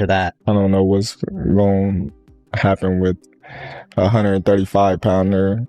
into that. I don't know what's going to happen with a 135-pounder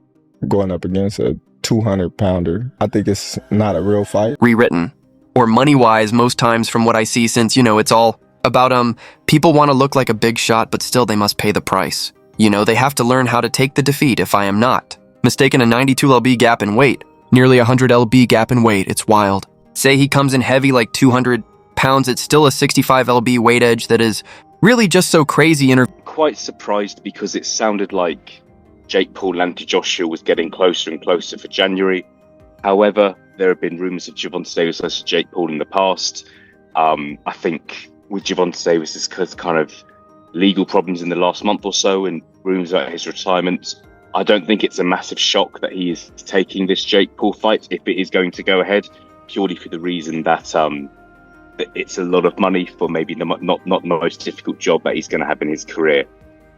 going up against a 200-pounder. I think it's not a real fight. Rewritten. Or money-wise, most times from what I see, since, it's all about, people want to look like a big shot, but still they must pay the price. They have to learn how to take the defeat if I am not. Mistaken a 92 lb gap in weight. Nearly 100 lb gap in weight. It's wild. Say he comes in heavy like 200 pounds, it's still a 65 lb weight edge that is really just so crazy. Quite surprised because it sounded like Jake Paul and Joshua was getting closer and closer for January. However, there have been rumours of Gervonta Davis versus Jake Paul in the past. I think with Gervonta Davis's kind of legal problems in the last month or so and rumours about his retirement, I don't think it's a massive shock that he is taking this Jake Paul fight if it is going to go ahead, purely for the reason that it's a lot of money for maybe not the most difficult job that he's going to have in his career.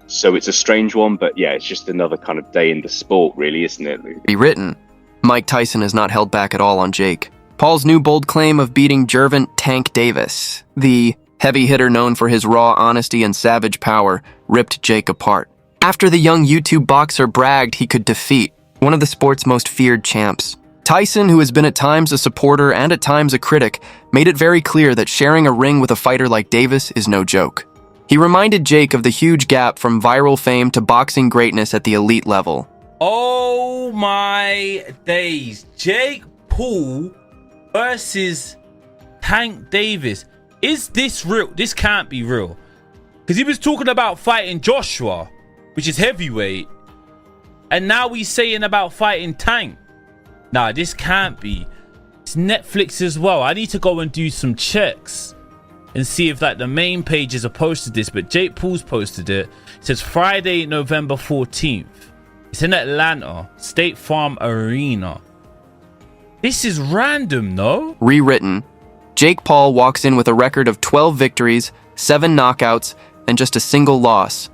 So it's a strange one, but yeah, it's just another kind of day in the sport, really, isn't it? Rewritten. Mike Tyson has not held back at all on Jake. Paul's new bold claim of beating Gervonta Tank Davis, the heavy hitter known for his raw honesty and savage power, ripped Jake apart. After the young YouTube boxer bragged he could defeat one of the sport's most feared champs, Tyson, who has been at times a supporter and at times a critic, made it very clear that sharing a ring with a fighter like Davis is no joke. He reminded Jake of the huge gap from viral fame to boxing greatness at the elite level. Oh my days. Jake Paul versus Tank Davis. Is this real? This can't be real. Because he was talking about fighting Joshua, which is heavyweight. And now he's saying about fighting Tank. Nah, this can't be. It's Netflix as well. I need to go and do some checks and see if the main pages have posted this. But Jake Paul's posted it. It says Friday, November 14th. It's in Atlanta, State Farm Arena. This is random, no? Rewritten. Jake Paul walks in with a record of 12 victories, 7 knockouts, and just a single loss.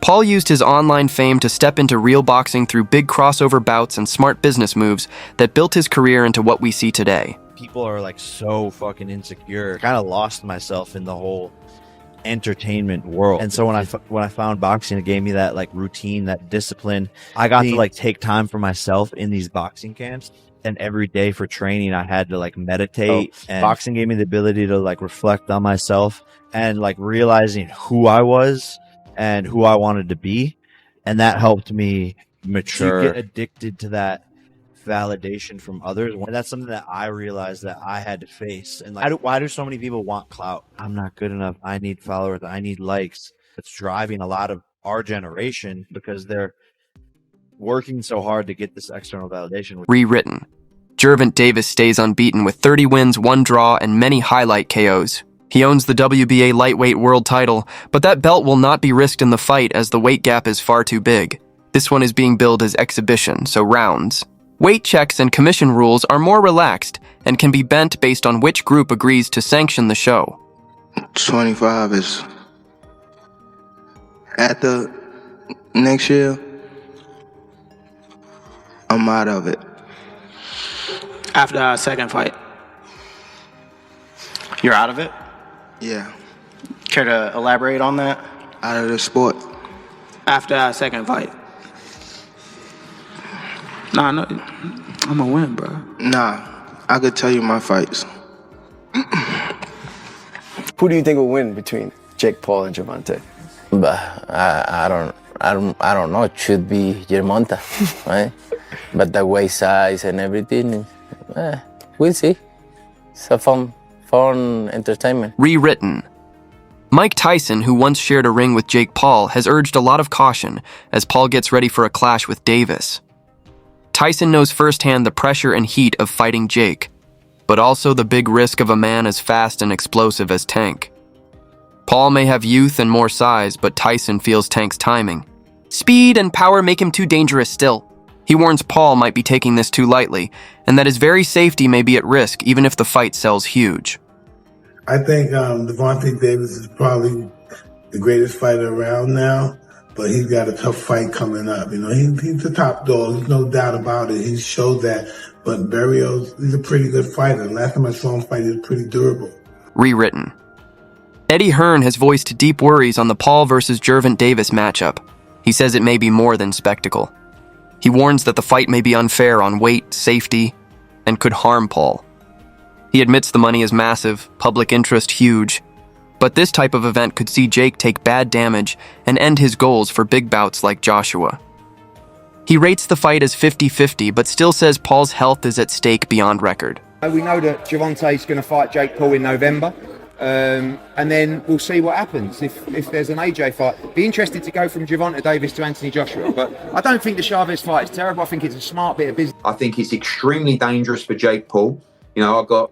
Paul used his online fame to step into real boxing through big crossover bouts and smart business moves that built his career into what we see today. People are so fucking insecure. Kind of lost myself in the whole entertainment world. And so when I found boxing, it gave me that routine, that discipline. I got to take time for myself in these boxing camps. And every day for training, I had to meditate. And boxing gave me the ability to reflect on myself and realizing who I was and who I wanted to be. And that helped me mature. You get addicted to that validation from others. And that's something that I realized that I had to face. And why do so many people want clout? I'm not good enough. I need followers. I need likes. It's driving a lot of our generation because they're working so hard to get this external validation. Rewritten. Gervonta Davis stays unbeaten with 30 wins, 1 draw, and many highlight KOs. He owns the WBA lightweight world title, but that belt will not be risked in the fight as the weight gap is far too big. This one is being billed as exhibition, so rounds. Weight checks and commission rules are more relaxed and can be bent based on which group agrees to sanction the show. 25 is at the next year. I'm out of it. After our second fight. You're out of it? Yeah. Care to elaborate on that? Out of the sport. After our second fight. Nah, no, I'm gonna win, bro. Nah, I could tell you my fights. Who do you think will win between Jake Paul and Gervonta? But I don't know. It should be Gervonta, right? But the weight size and everything, we'll see. It's a fun entertainment. Rewritten. Mike Tyson, who once shared a ring with Jake Paul, has urged a lot of caution as Paul gets ready for a clash with Davis. Tyson knows firsthand the pressure and heat of fighting Jake, but also the big risk of a man as fast and explosive as Tank. Paul may have youth and more size, but Tyson feels Tank's timing. Speed and power make him too dangerous still. He warns Paul might be taking this too lightly, and that his very safety may be at risk even if the fight sells huge. I think Gervonta Davis is probably the greatest fighter around now, but he's got a tough fight coming up. He's the top dog. There's no doubt about it. He showed that. But Barrios, he's a pretty good fighter. Last time I saw him fight, he was pretty durable. Rewritten. Eddie Hearn has voiced deep worries on the Paul versus Gervonta Davis matchup. He says it may be more than spectacle. He warns that the fight may be unfair on weight, safety, and could harm Paul. He admits the money is massive, public interest huge, but this type of event could see Jake take bad damage and end his goals for big bouts like Joshua. He rates the fight as 50-50, but still says Paul's health is at stake beyond record. We know that Gervonta's going to fight Jake Paul in November, and then we'll see what happens if there's an AJ fight. Be interested to go from Gervonta Davis to Anthony Joshua, but I don't think the Chavez fight is terrible. I think it's a smart bit of business. I think it's extremely dangerous for Jake Paul. You know, I've got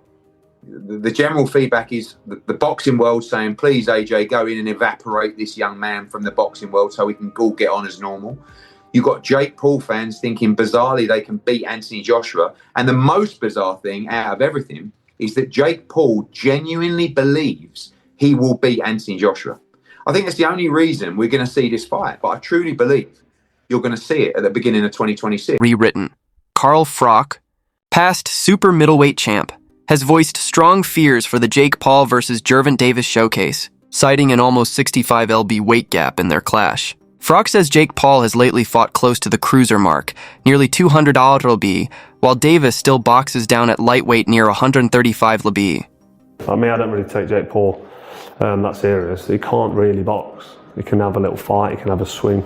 the general feedback is the boxing world saying, please AJ, go in and evaporate this young man from the boxing world so we can all get on as normal. You've got Jake Paul fans thinking bizarrely they can beat Anthony Joshua. And the most bizarre thing out of everything is that Jake Paul genuinely believes he will beat Anthony Joshua. I think that's the only reason we're going to see this fight. But I truly believe you're going to see it at the beginning of 2026. Rewritten. Carl Froch, past super middleweight champ, has voiced strong fears for the Jake Paul versus Gervonta Davis showcase, citing an almost 65 lb weight gap in their clash. Froch says Jake Paul has lately fought close to the cruiser mark, nearly 200 lb, while Davis still boxes down at lightweight near 135 lb. I mean, I don't really take Jake Paul that serious. He can't really box. He can have a little fight, he can have a swing.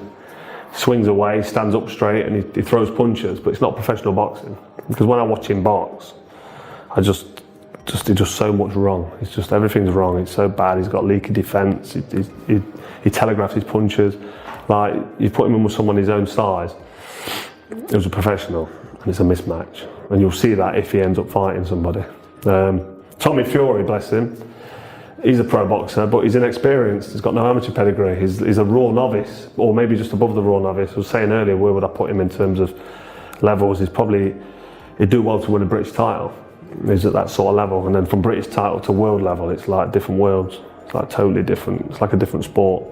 Swings away, stands up straight, and he throws punches, but it's not professional boxing. Because when I watch him box, he does so much wrong. It's just, everything's wrong. It's so bad. He's got leaky defense. He telegraphs his punches. Like, you put him in with someone his own size, it was a professional, and it's a mismatch. And you'll see that if he ends up fighting somebody. Tommy Fury, bless him, he's a pro boxer, but he's inexperienced. He's got no amateur pedigree. He's a raw novice, or maybe just above the raw novice. I was saying earlier, where would I put him in terms of levels? He'd do well to win a British title. He's at that sort of level. And then from British title to world level, it's like different worlds. It's like totally different. It's like a different sport.